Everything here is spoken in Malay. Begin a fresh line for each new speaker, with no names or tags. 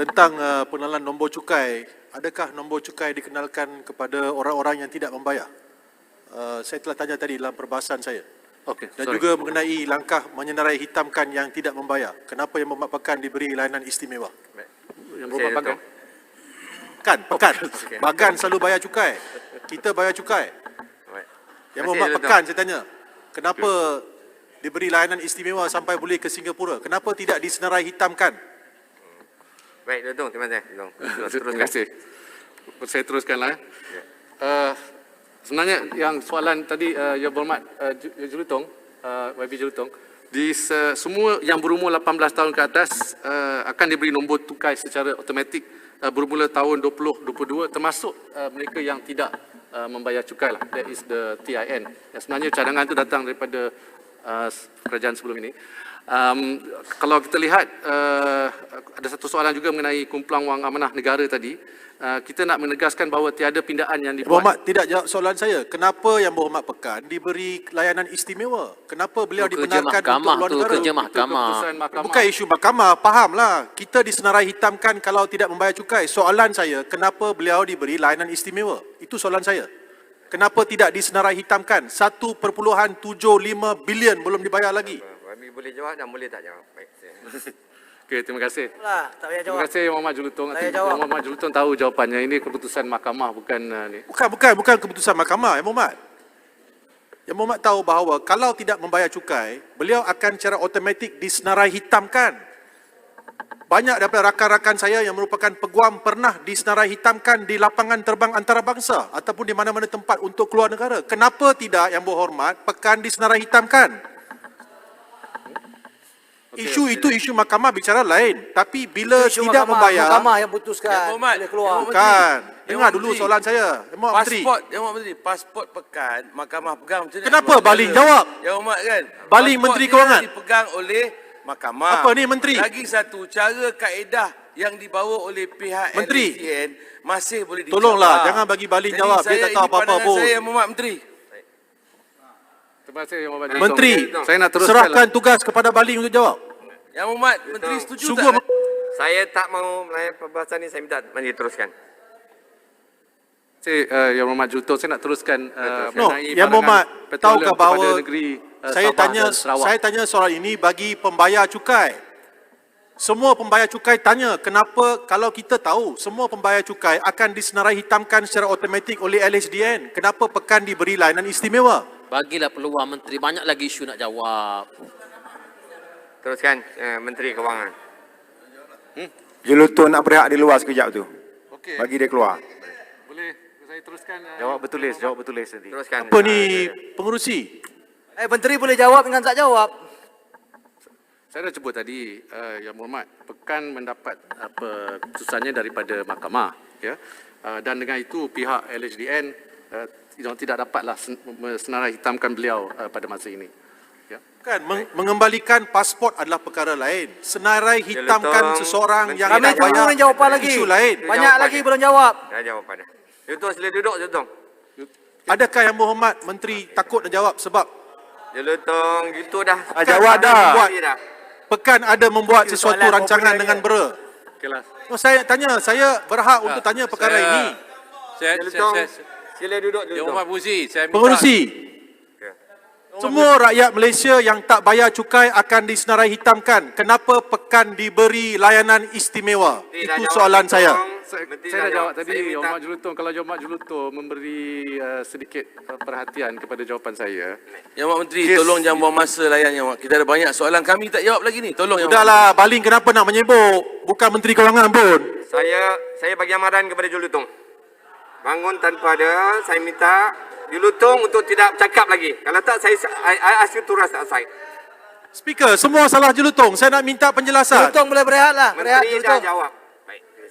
tentang pengenalan nombor cukai. Adakah nombor cukai dikenalkan kepada orang-orang yang tidak membayar? Saya telah tanya tadi dalam perbahasan saya.
Okey,
Dan juga mengenai langkah menyenarai hitamkan yang tidak membayar. Kenapa Yang Berhormat Pekan diberi layanan istimewa?
Yang Berhormat Bagan.
Pekan. Bagan selalu bayar cukai. Kita bayar cukai. Yang Berhormat Pekan saya tanya. Kenapa diberi layanan istimewa sampai boleh ke Singapura? Kenapa tidak disenarai hitamkan?
Baik, Dutong, terima kasih.
Terima kasih. Saya teruskanlah. Sebenarnya yang soalan tadi Yang Berhormat Jelutong, YB Jelutong, di semua yang berumur 18 tahun ke atas akan diberi nombor tukai secara automatik bermula tahun 2022, termasuk mereka yang tidak membayar cukai lah. That is the TIN. Sebenarnya cadangan itu datang daripada kerajaan sebelum ini. Kalau kita lihat ada satu soalan juga mengenai kumpulan wang amanah negara tadi. Kita nak menegaskan bahawa tiada pindaan yang dibuat.
Berhormat tidak jawab soalan saya. Kenapa Yang Berhormat Pekan diberi layanan istimewa? Kenapa beliau dibenarkan untuk luar negara?
Kerja mahkamah.
Bukan isu mahkamah, fahamlah. Kita disenarai hitamkan kalau tidak membayar cukai. Soalan saya, kenapa beliau diberi layanan istimewa? Itu soalan saya. Kenapa tidak disenarai hitamkan? 1.75 bilion belum dibayar lagi.
Kami boleh jawab dan boleh tak jawab. Baik.
Okey, terima kasih.
Tak payah jawab.
Terima kasih Yang Berhormat Jelutong. Yang Berhormat Jelutong tahu jawapannya. Ini keputusan mahkamah, bukan ni.
Bukan keputusan mahkamah, Yang Berhormat. Yang Berhormat tahu bahawa kalau tidak membayar cukai, beliau akan secara automatik disenarai hitamkan. Banyak daripada rakan-rakan saya yang merupakan peguam pernah disenarai hitamkan di lapangan terbang antarabangsa ataupun di mana-mana tempat untuk keluar negara. Kenapa tidak Yang Berhormat Pekan disenarai hitamkan? Isu itu isu mahkamah bicara lain. Tapi bila
Isu
tidak membayar,
mahkamah yang putuskan.
Yang Berhormat,
boleh keluar.
bukan. Dengar dulu soalan saya. Yang Berhormat Menteri.
Pasport Pekan, mahkamah pegang macam mana?
Kenapa Baling jawab?
Yang Berhormat kan?
Baling
Pasport
Menteri
dia
Kewangan.
dipegang oleh mahkamah.
Apa ni, Menteri?
Lagi satu, cara kaedah yang dibawa oleh pihak
Menteri.
LHDN masih boleh dicabar.
Tolonglah, jangan bagi Baling jawab. Dia tak tahu apa-apa pun.
Saya Yang Berhormat Menteri.
Terima kasih Yang Berhormat Jelutong.
Menteri,
saya nak teruskan
serahkan tugas kepada Baling untuk jawab.
Yang Berhormat Menteri setuju
Sungguh
tak?
Saya tak mau melayan perbahasan ini, saya minta Menteri teruskan.
Yang Berhormat Jelutong, saya nak teruskan mengenai
Yang Berhormat
petroleum
tahukah
kepada
bahawa
negeri
saya
Sabah
tanya
dan Sarawak.
saya tanya soal ini bagi pembayar cukai. Semua pembayar cukai tanya kenapa kalau kita tahu semua pembayar cukai akan disenarai hitamkan secara automatik oleh LHDN. Kenapa Pekan diberi layanan istimewa?
Bagilah peluang Menteri. Banyak lagi isu nak jawab.
Teruskan Menteri Kewangan.
Jelutong nak berehat di luar sekejap tu.
Okey.
Bagi dia keluar.
Boleh saya teruskan?
Jawab bertulis nanti.
Teruskan.
Apa ni pengerusi?
Menteri boleh jawab dengan tak jawab.
Saya dah sebut tadi, Yang Berhormat Pekan mendapat keputusannya daripada mahkamah, ya. Dan dengan itu pihak LHDN tidak dapatlah senarai hitamkan beliau pada masa ini. Ya.
Kan mengembalikan pasport adalah perkara lain. Senarai hitamkan seseorang yang
Kami
tidak bayar
tunggu jawapan lagi.
isu lain.
Banyak lagi belum jawab.
Dah jawapan dah. Jelutong sila duduk, Jelutong.
Adakah Yang Berhormat Menteri takut nak jawab sebab
Jelutong, gitu dah.
Jawab dah.
Pekan ada membuat sesuatu rancangan dengan bera?
Okeylah.
Saya tanya, saya berhak untuk tanya perkara ini.
Jelutong, sila duduk,
Yang
Jelutong.
Berhormat Pengerusi, saya minta
Pengerusi, semua rakyat Malaysia yang tak bayar cukai akan disenarai hitamkan. Kenapa Pekan diberi layanan istimewa? Itu soalan saya.
Saya dah jawab tadi, Yang Berhormat Jelutong. Kalau Yang Berhormat Jelutong memberi sedikit perhatian kepada jawapan saya.
Yang Berhormat Menteri, tolong jangan buang masa layan Yang Berhormat. Kita ada banyak soalan kami tak jawab lagi ni. Tolong Yang Berhormat.
Sudahlah, Baling kenapa nak menyebut? Bukan Menteri Kewangan pun.
Saya bagi amaran kepada Jelutong. Bangun tanpa ada, saya minta Jelutong untuk tidak bercakap lagi. Kalau tak, I ask you to rest aside.
Speaker, semua salah Jelutong. Saya nak minta penjelasan.
Jelutong boleh berehat lah. Berehat
Menteri dah
Jelutong.
jawab.